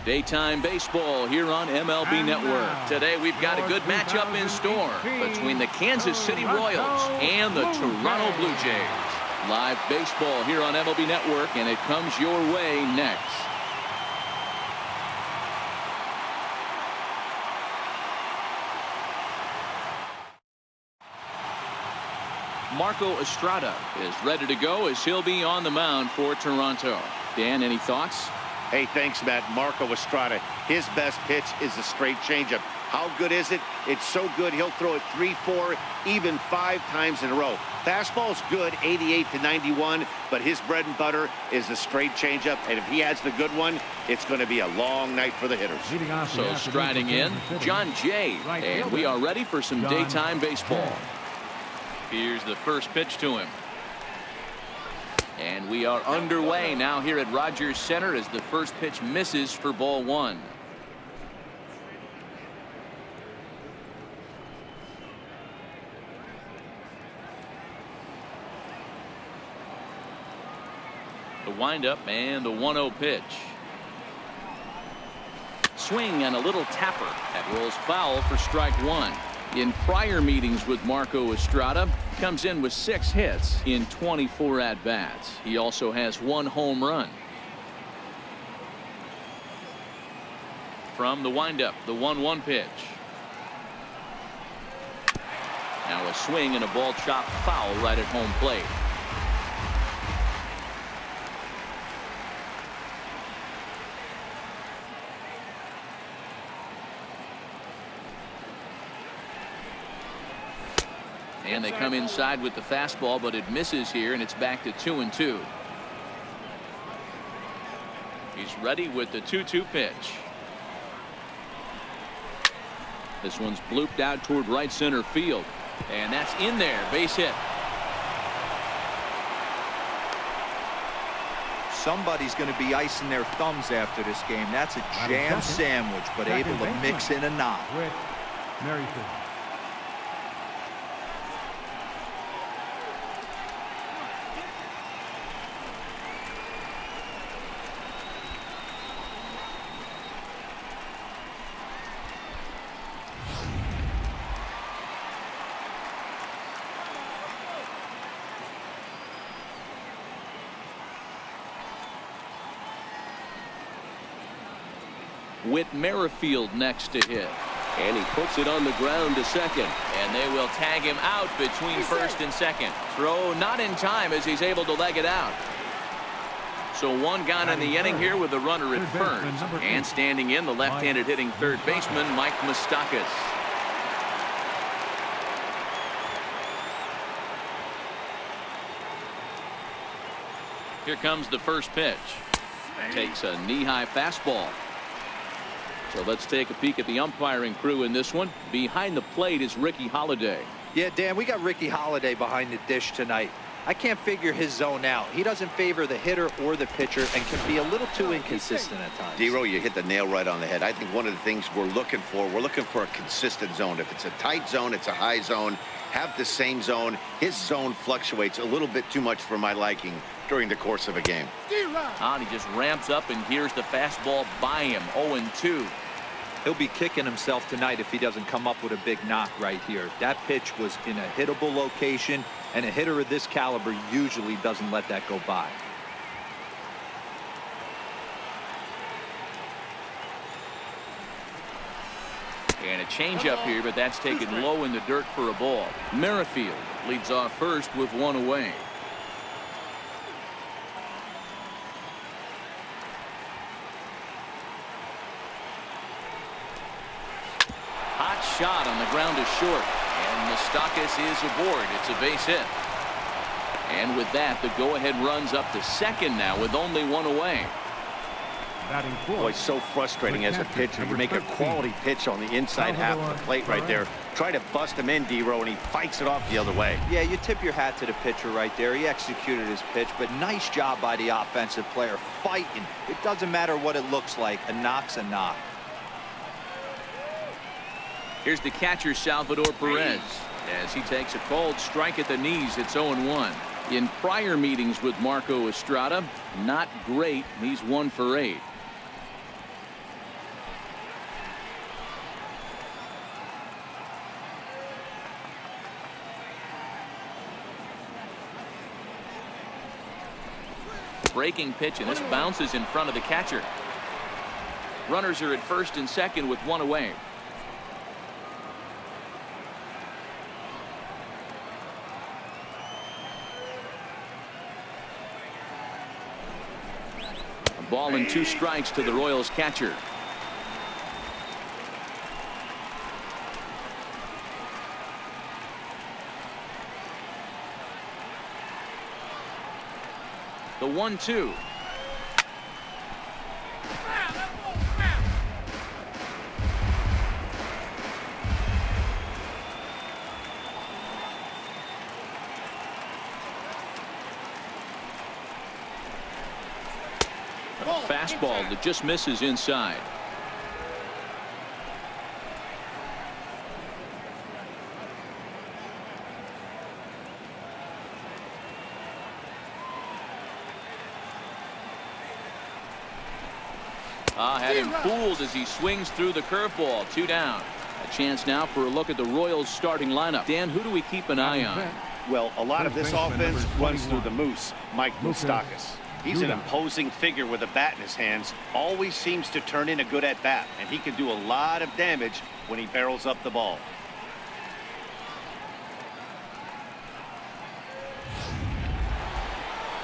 Daytime baseball here on MLB Network. Today we've got a good matchup in store between the Kansas City Royals and the Toronto Blue Jays. Live baseball here on MLB Network, and it comes your way next. Marco Estrada is ready to go as he'll be on the mound for Toronto. Dan, any thoughts? Hey, thanks, Matt. Marco Estrada, his best pitch is a straight changeup. How good is it? It's so good he'll throw it 3, 4, even 5 times in a row. Fastball's good, 88 to 91, but his bread and butter is the straight changeup, and if he has the good one, it's going to be a long night for the hitters. So striding in, John Jay, and we are ready for some daytime baseball. Here's the first pitch to him. And we are underway now here at Rogers Center as the first pitch misses for ball 1. The windup and the 1-0 pitch. Swing and a little tapper that rolls foul for strike 1. In prior meetings with Marco Estrada, comes in with 6 hits in 24 at-bats. He also has 1 home run. From the windup, the 1-1 pitch. Now a swing and a ball chopped foul right at home plate. And they come inside with the fastball, but it misses here, and it's back to 2-2. He's ready with the 2-2 pitch. This one's blooped out toward right center field, and that's in there, base hit. Somebody's going to be icing their thumbs after this game. That's a jam sandwich, but able to mix in a knock. Whit Merrifield next to hit. And he puts it on the ground to second. And they will tag him out between first and second. Throw not in time as he's able to leg it out. So 1 gone in the inning here with the runner at first. And standing in, the left-handed hitting third baseman, Mike Moustakas. Here comes the first pitch. Takes a knee-high fastball. So let's take a peek at the umpiring crew in this one. Behind the plate is Ricky Holiday. Yeah, Dan, we got Ricky Holiday behind the dish tonight. I can't figure his zone out. He doesn't favor the hitter or the pitcher and can be a little too inconsistent at times. D-Row, you hit the nail right on the head. I think one of the things we're looking for a consistent zone. If it's a tight zone, it's a high zone. Have the same zone. His zone fluctuates a little bit too much for my liking during the course of a game. And he just ramps up, and here's the fastball by him. 0-2. He'll be kicking himself tonight if he doesn't come up with a big knock right here. That pitch was in a hittable location, and a hitter of this caliber usually doesn't let that go by. And a changeup here, but that's taken low in the dirt for a ball. Merrifield leads off first with 1 away. Hot shot on the ground is short, and Moustakas is aboard. It's a base hit. And with that, the go-ahead runs up to second now with only 1 away. Boy, so frustrating as a pitcher. You make a quality pitch on the inside half of the plate right there. Try to bust him in, D-Row, and he fights it off the other way. Yeah, you tip your hat to the pitcher right there. He executed his pitch, but nice job by the offensive player fighting. It doesn't matter what it looks like. A knock's a knock. Here's the catcher, Salvador Perez, as he takes a called strike at the knees. It's 0-1. In prior meetings with Marco Estrada, not great. He's 1 for 8. Breaking pitch, and this bounces in front of the catcher. Runners are at first and second with one away. A ball and 2 strikes to the Royals catcher. The 1-2. A fastball that just misses inside. Had him fooled as he swings through the curveball. 2 down. A chance now for a look at the Royals starting lineup. Dan, who do we keep an eye on? Well, a lot of this offense runs through the Moose, Mike Moustakas. He's an imposing figure with a bat in his hands. Always seems to turn in a good at-bat, and he can do a lot of damage when he barrels up the ball.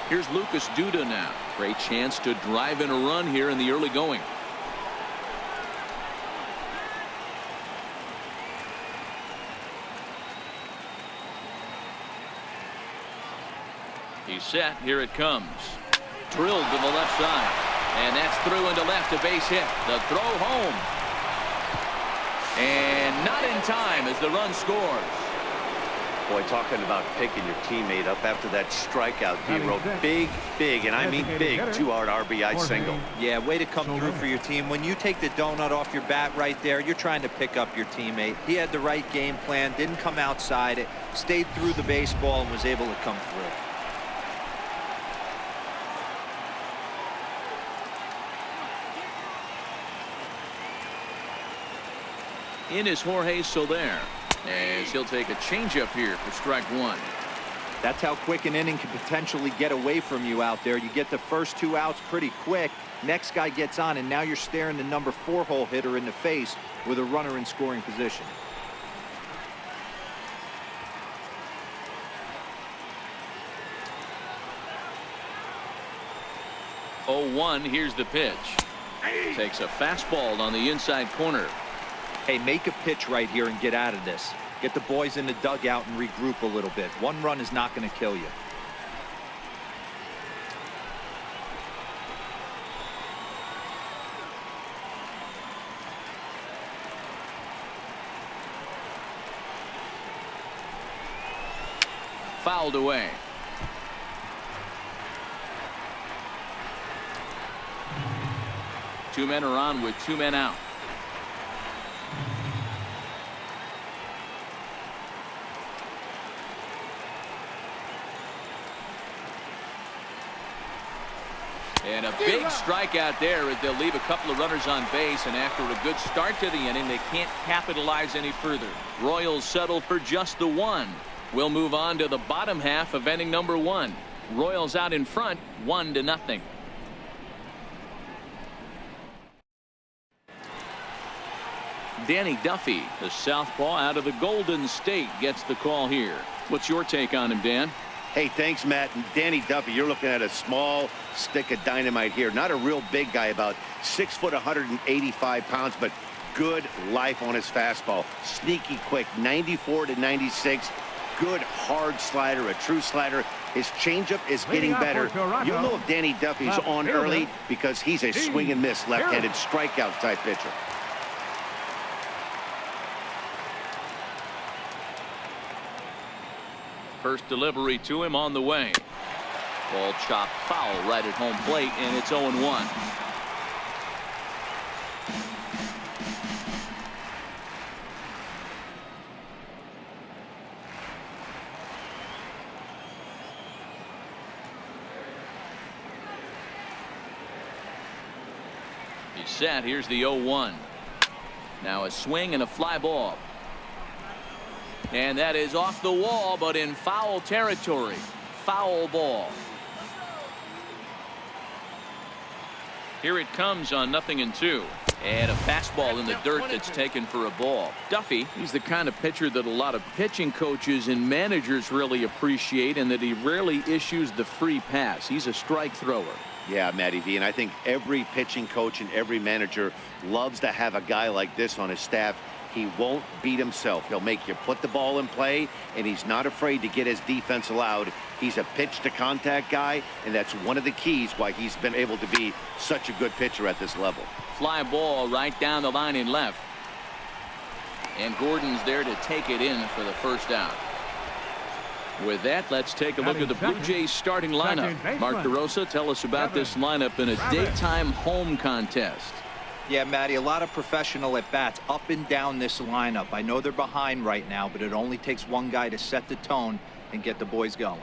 Here's Lucas Duda now. Great chance to drive in a run here in the early going. He's set. Here it comes. Drilled to the left side. And that's through into left, a base hit. The throw home. And not in time as the run scores. Boy, talking about picking your teammate up after that strikeout, D-Row. Big, and I mean big, 2-out RBI single. Yeah, way to come through for your team. When you take the donut off your bat right there, you're trying to pick up your teammate. He had the right game plan, didn't come outside it, stayed through the baseball, and was able to come through. In is Jorge Soler, as he'll take a changeup here for strike 1. That's how quick an inning can potentially get away from you out there. You get the first 2 outs pretty quick. Next guy gets on, and now you're staring the number 4 hole hitter in the face with a runner in scoring position. Oh, 1. Here's the pitch. Takes a fastball on the inside corner. Hey, make a pitch right here and get out of this. Get the boys in the dugout and regroup a little bit. 1 run is not going to kill you. Fouled away. Two men are on with 2 men out. And a big strikeout there as they'll leave a couple of runners on base, and after a good start to the inning, they can't capitalize any further. Royals settle for just the 1. We'll move on to the bottom half of inning number 1. Royals out in front, 1-0. Danny Duffy, the southpaw out of the Golden State, gets the call here. What's your take on him, Dan? Hey, thanks, Matt. And Danny Duffy, you're looking at a small stick of dynamite here. Not a real big guy, about 6 foot, 185 pounds, but good life on his fastball. Sneaky quick, 94 to 96. Good hard slider, a true slider. His changeup is getting better. You'll know if Danny Duffy's on early because he's a swing and miss left-handed strikeout type pitcher. First delivery to him on the way. Ball chopped foul right at home plate, and it's 0-1. He's set. Here's the 0-1. Now a swing and a fly ball. And that is off the wall, but in foul territory. Foul ball. Here it comes on 0-2. And a fastball in the dirt that's taken for a ball. Duffy, he's the kind of pitcher that a lot of pitching coaches and managers really appreciate, and that he rarely issues the free pass. He's a strike thrower. Yeah, Matty V, and I think every pitching coach and every manager loves to have a guy like this on his staff. He won't beat himself. He'll make you put the ball in play, and he's not afraid to get his defense allowed. He's a pitch-to-contact guy, and that's one of the keys why he's been able to be such a good pitcher at this level. Fly ball right down the line in left. And Gordon's there to take it in for the first out. With that, let's take a look at the Blue Jays starting lineup. Mark DeRosa, tell us about this lineup in a daytime home contest. Yeah, Matty, a lot of professional at-bats up and down this lineup. I know they're behind right now, but it only takes one guy to set the tone and get the boys going.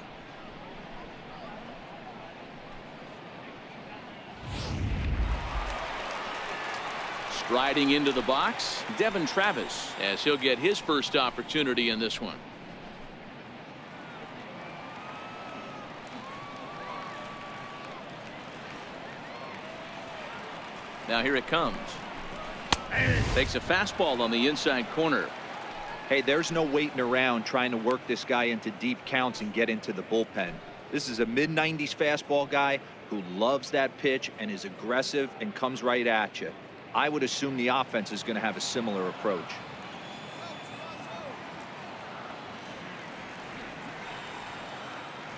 Striding into the box, Devin Travis, as he'll get his first opportunity in this one. Now here it comes. Takes a fastball on the inside corner. Hey, there's no waiting around trying to work this guy into deep counts and get into the bullpen. This is a mid-90s fastball guy who loves that pitch and is aggressive and comes right at you. I would assume the offense is going to have a similar approach.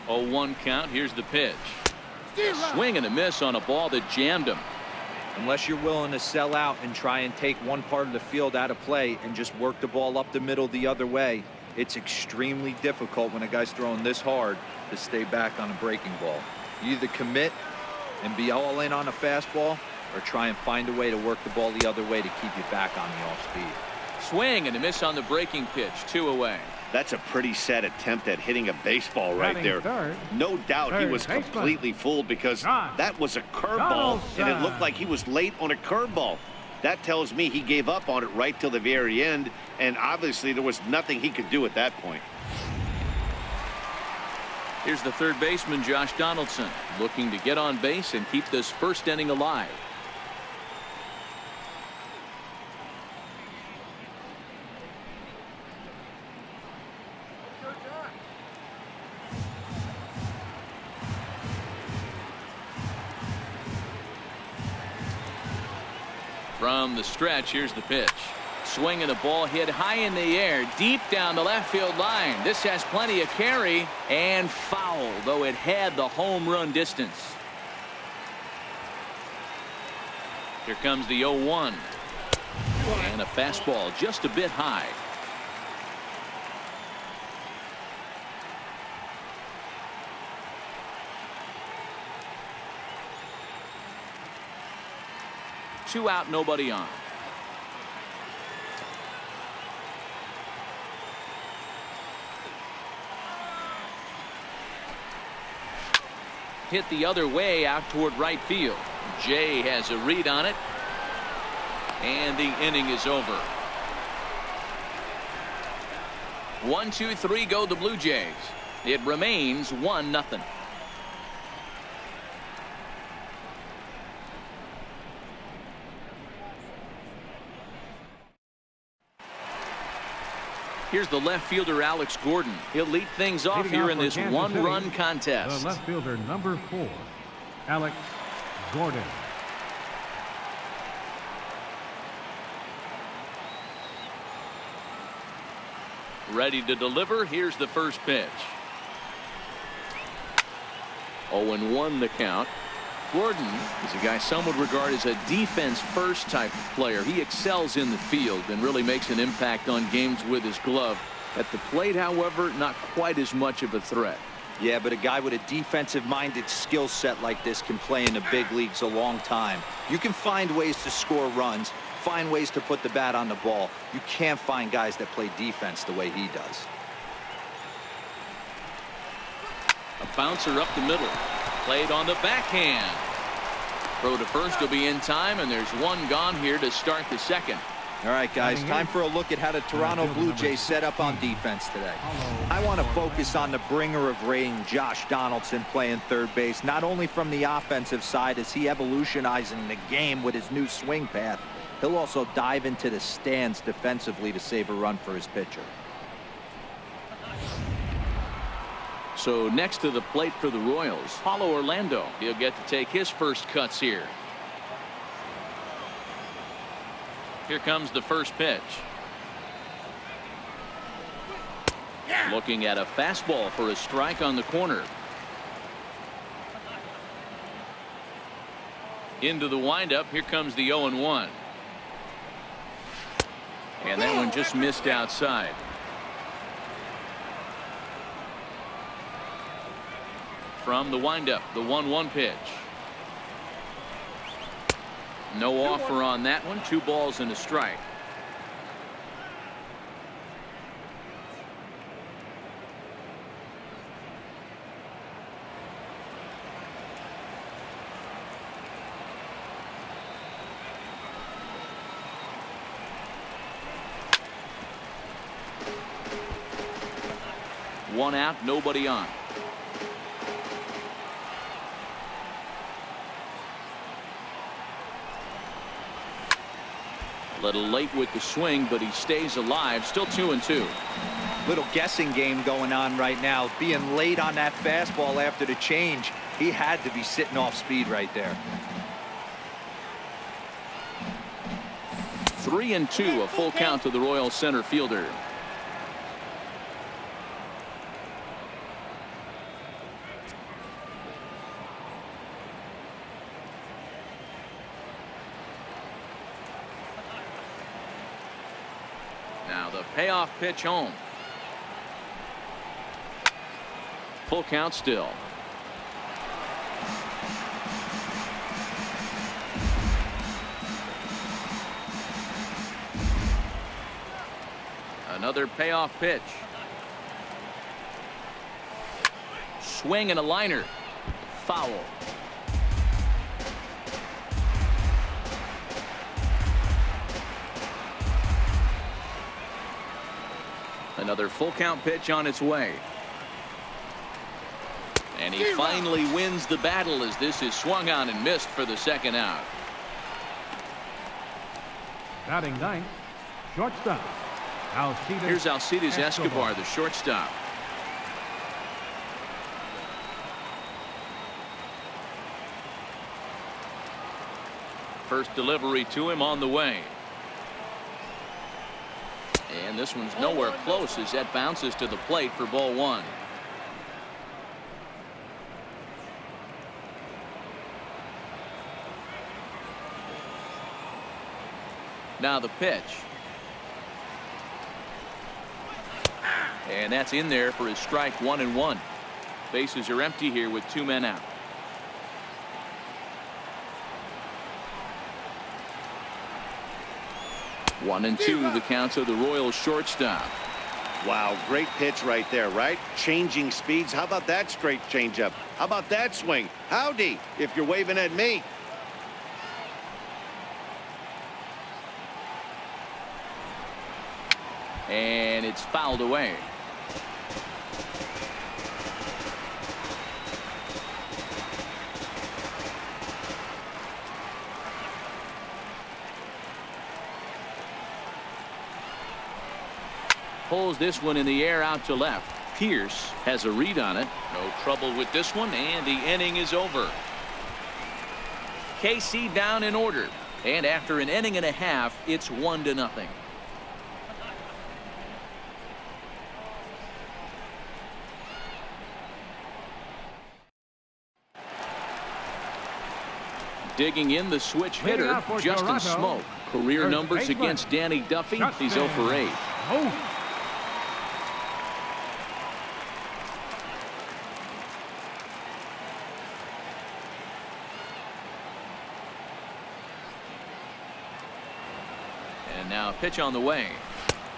Oh, 1 count. Here's the pitch. Swing and a miss on a ball that jammed him. Unless you're willing to sell out and try and take one part of the field out of play and just work the ball up the middle the other way, it's extremely difficult when a guy's throwing this hard to stay back on a breaking ball. You either commit and be all in on a fastball, or try and find a way to work the ball the other way to keep you back on the off speed. Swing and a miss on the breaking pitch. 2 away. That's a pretty sad attempt at hitting a baseball right there. No doubt he was completely fooled, because that was a curveball, and it looked like he was late on a curveball. That tells me he gave up on it right till the very end, and obviously there was nothing he could do at that point. Here's the third baseman, Josh Donaldson, looking to get on base and keep this first inning alive. From the stretch, here's the pitch. Swing and the ball hit high in the air, deep down the left field line. This has plenty of carry, and foul, though it had the home run distance. Here comes the 0-1. And a fastball just a bit high. Two out, nobody on. Hit the other way out toward right field. Jay has a read on it, and the inning is over. 1, 2, 3 go the Blue Jays. It remains 1-0. Here's the left fielder, Alex Gordon. He'll lead things off here in this one-run contest. The left fielder, number 4, Alex Gordon. Ready to deliver. Here's the first pitch. 0-1 the count. Gordon is a guy some would regard as a defense-first type of player. He excels in the field and really makes an impact on games with his glove. At the plate, however, not quite as much of a threat. Yeah, but a guy with a defensive-minded skill set like this can play in the big leagues a long time. You can find ways to score runs, find ways to put the bat on the ball. You can't find guys that play defense the way he does. A bouncer up the middle. Played on the backhand. Throw to first will be in time, and there's one gone here to start the second. All right, guys, time for a look at how the Toronto Blue Jays set up on defense today. I want to focus on the bringer of rain, Josh Donaldson, playing third base, not only from the offensive side as he evolutionizing the game with his new swing path, he'll also dive into the stands defensively to save a run for his pitcher. So next to the plate for the Royals, Paulo Orlando. He'll get to take his first cuts here. Here comes the first pitch. Looking at a fastball for a strike on the corner. Into the windup. Here comes the 0-1. And that one just missed outside. From the windup, the 1-1 pitch. No offer on that one. 2 balls and a strike. One out, nobody on. A little late with the swing, but he stays alive. Still 2-2. Little guessing game going on right now. Being late on that fastball after the change, he had to be sitting off speed right there. 3-2, a full count to the Royal center fielder. Now the payoff pitch home. Full count still. Another payoff pitch. Swing and a liner. Foul. Another full count pitch on its way. And he finally wins the battle as this is swung on and missed for the second out. Batting ninth, shortstop. Here's Alcides Escobar, the shortstop. First delivery to him on the way. And this one's nowhere close as that bounces to the plate for ball 1. Now the pitch. And that's in there for his strike. 1-1. Bases are empty here with 2 men out. One and 2 the counts of the Royals shortstop. Wow, great pitch right there, right? Changing speeds. How about that straight changeup? How about that swing? Howdy, if you're waving at me. And it's fouled away. Pulls this one in the air out to left. Pierce has a read on it. No trouble with this one, and the inning is over. KC down in order, and after an inning and a half, it's 1-0. Digging in the switch hitter, Justin Smoke. Career numbers against Danny Duffy. He's 0 for 8. And now a pitch on the way.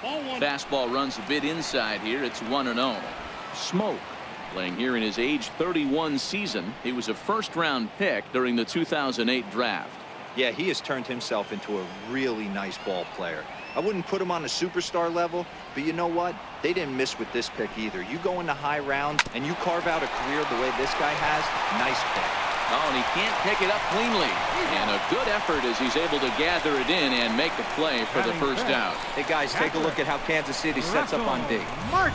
Fastball runs a bit inside here. It's 1-0. Smoke playing here in his age 31 season. He was a first-round pick during the 2008 draft. Yeah, he has turned himself into a really nice ball player. I wouldn't put him on a superstar level, but you know what? They didn't miss with this pick either. You go into high rounds and you carve out a career the way this guy has, nice pick. Oh, and he can't pick it up cleanly. And a good effort as he's able to gather it in and make the play for the first out. Hey, guys, take a look at how Kansas City sets up on D.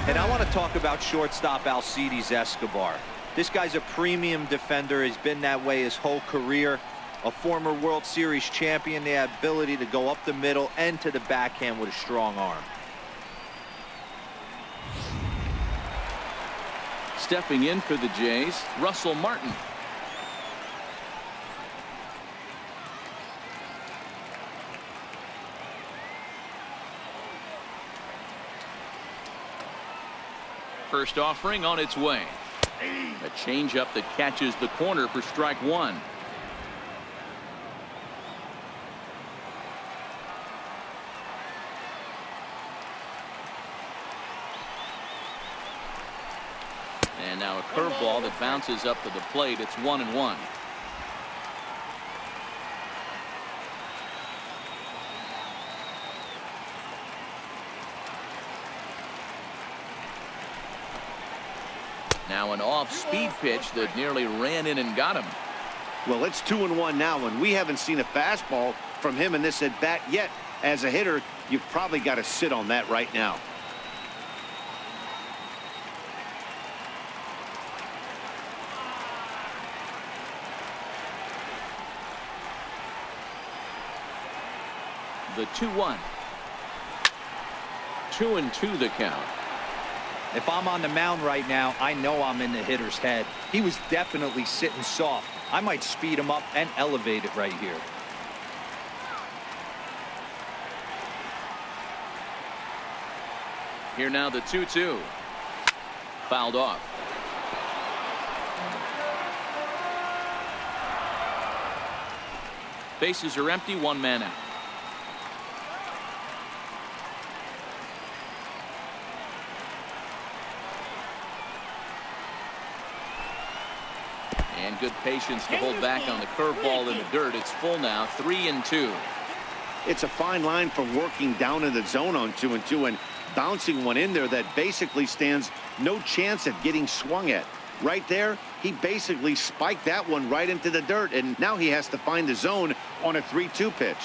And I want to talk about shortstop Alcides Escobar. This guy's a premium defender. He's been that way his whole career. A former World Series champion, the ability to go up the middle and to the backhand with a strong arm. Stepping in for the Jays, Russell Martin. First offering on its way. A changeup that catches the corner for strike one. And now a curveball that bounces up to the plate. It's 1-1. Now an off-speed pitch that nearly ran in and got him. Well, it's 2-1 now, and we haven't seen a fastball from him in this at-bat yet. As a hitter, you've probably got to sit on that right now. The 2-1. 2-2 the count. If I'm on the mound right now, I know I'm in the hitter's head. He was definitely sitting soft. I might speed him up and elevate it right here. Here now the 2-2. Fouled off. Bases are empty, one man out. And good patience to hold back on the curveball in the dirt. It's full now, 3-2. It's a fine line for working down in the zone on 2-2 and bouncing one in there that basically stands no chance at getting swung at. Right there, he basically spiked that one right into the dirt, and now he has to find the zone on a 3-2 pitch.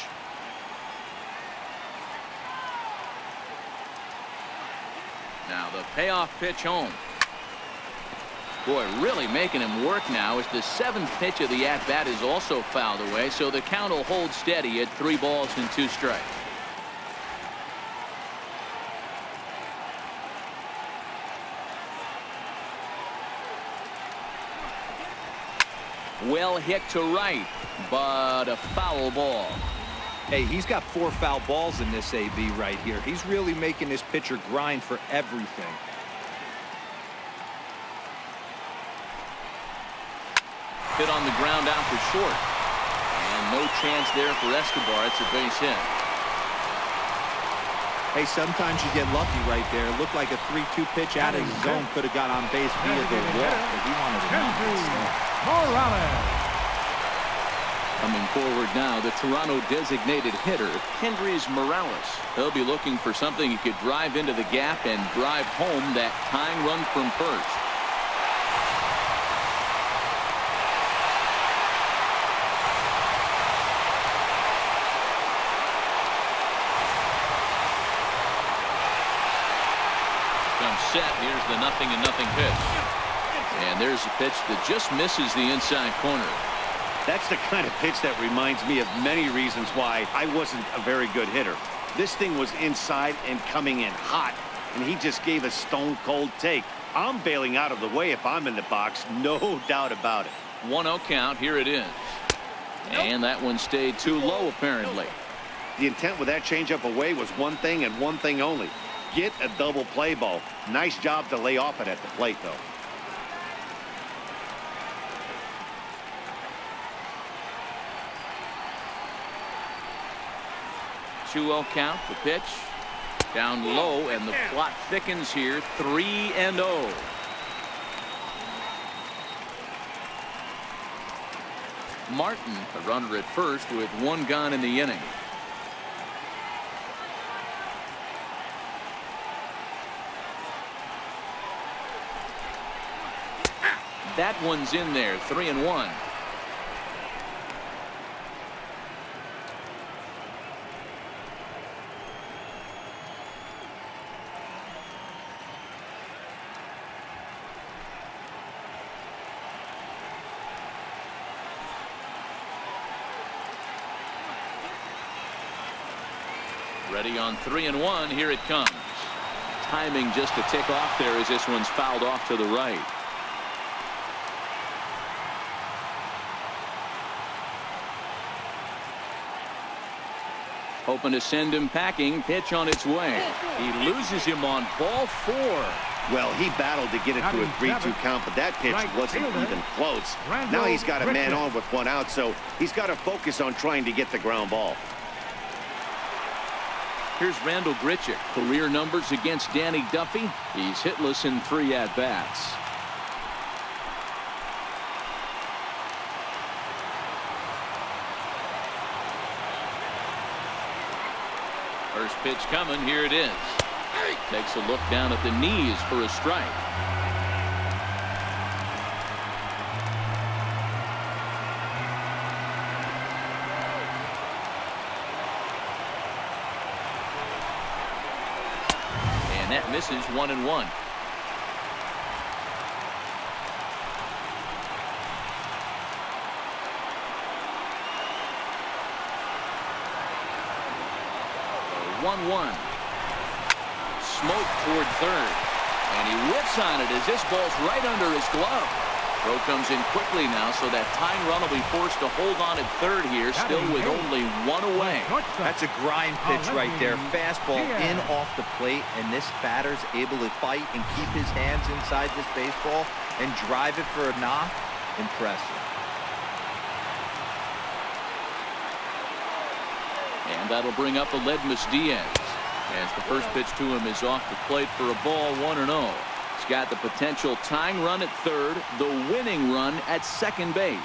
Now the payoff pitch home. Boy, really making him work now as the seventh pitch of the at-bat is also fouled away, so the count will hold steady at 3 balls and 2 strikes. Well hit to right, but a foul ball. Hey, he's got 4 foul balls in this AB right here. He's really making this pitcher grind for everything. Hit on the ground out for short. And no chance there for Escobar. It's a base hit. Hey, sometimes you get lucky right there. It looked like a 3-2 pitch out of the zone could have got on base via the walk, but he wanted to knock it instead. Coming forward now, the Toronto designated hitter, Kendrys Morales. He'll be looking for something he could drive into the gap and drive home that tying run from first. Set. Here's the 0-0 pitch. And there's a pitch that just misses the inside corner. That's the kind of pitch that reminds me of many reasons why I wasn't a very good hitter. This thing was inside and coming in hot, and he just gave a stone-cold take. I'm bailing out of the way if I'm in the box, no doubt about it. 1-0 count. Here it is. And that one stayed too low, apparently. The intent with that changeup away was one thing and one thing only. Get a double play ball. Nice job to lay off it at the plate, though. Two-0 count. The pitch down low, and the plot thickens here. 3-0. Martin, a runner at first with 1 gone in the inning. That one's in there, 3-1. Ready on 3-1. Here it comes. Timing just to tick off there as this one's fouled off to the right. Hoping to send him packing. Pitch on its way. He loses him on ball 4. Well, he battled to get it to a 3-2 count, but that pitch wasn't even close. Now he's got a man on with 1 out, so he's got to focus on trying to get the ground ball. Here's Randall Grichuk. Career numbers against Danny Duffy. He's hitless in 3 at-bats. First pitch coming. Here it is. Takes a look down at the knees for a strike. And that misses. 1-1. Smoke toward third, and he whips on it as this ball's right under his glove. Throw comes in quickly now, so that tying run will be forced to hold on at third here, still with only 1 away. That's a grind pitch right there. Fastball in off the plate, and this batter's able to fight and keep his hands inside this baseball and drive it for a knock. Impressive. And that'll bring up Aledmus Diaz, as the first pitch to him is off the plate for a ball. 1-0. He's got the potential tying run at third, the winning run at second base.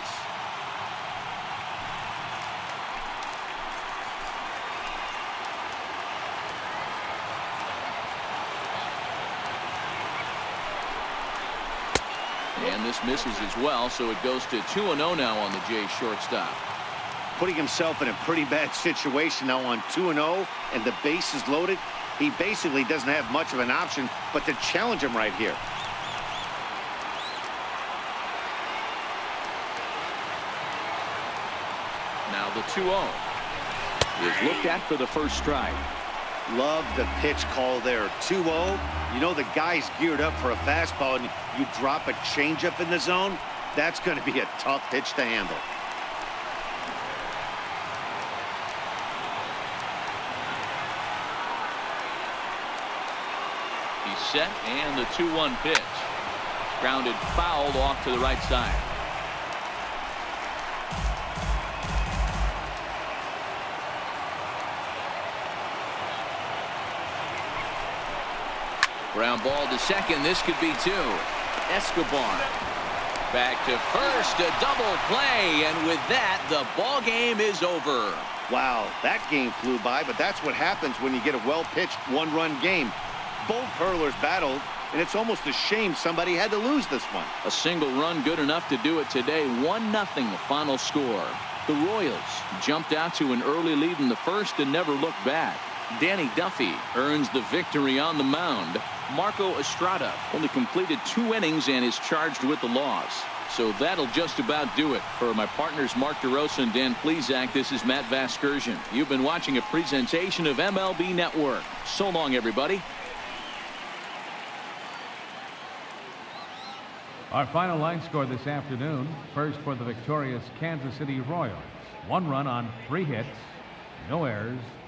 And this misses as well, so it goes to 2-0 now on the Jays shortstop. Putting himself in a pretty bad situation now on 2-0, and the base is loaded. He basically doesn't have much of an option but to challenge him right here. Now the 2-0 is looked at for the first strike. Love the pitch call there. 2-0. You know the guy's geared up for a fastball, and you drop a changeup in the zone. That's going to be a tough pitch to handle. Set, and the 2-1 pitch. Grounded fouled off to the right side. Ground ball to second. This could be 2. Escobar back to first. A double play, and with that, the ball game is over. Wow, that game flew by, but that's what happens when you get a well-pitched 1-run game. Both hurlers battled, and it's almost a shame somebody had to lose this one. A single run good enough to do it today. 1-0 the final score. The Royals jumped out to an early lead in the first and never looked back. Danny Duffy earns the victory on the mound. Marco Estrada only completed 2 innings and is charged with the loss. So that'll just about do it. For my partners Mark DeRosa and Dan Plesac, this is Matt Vasgersian. You've been watching a presentation of MLB Network. So long, everybody. Our final line score this afternoon. First for the victorious Kansas City Royals. 1 run on 3 hits, no errors,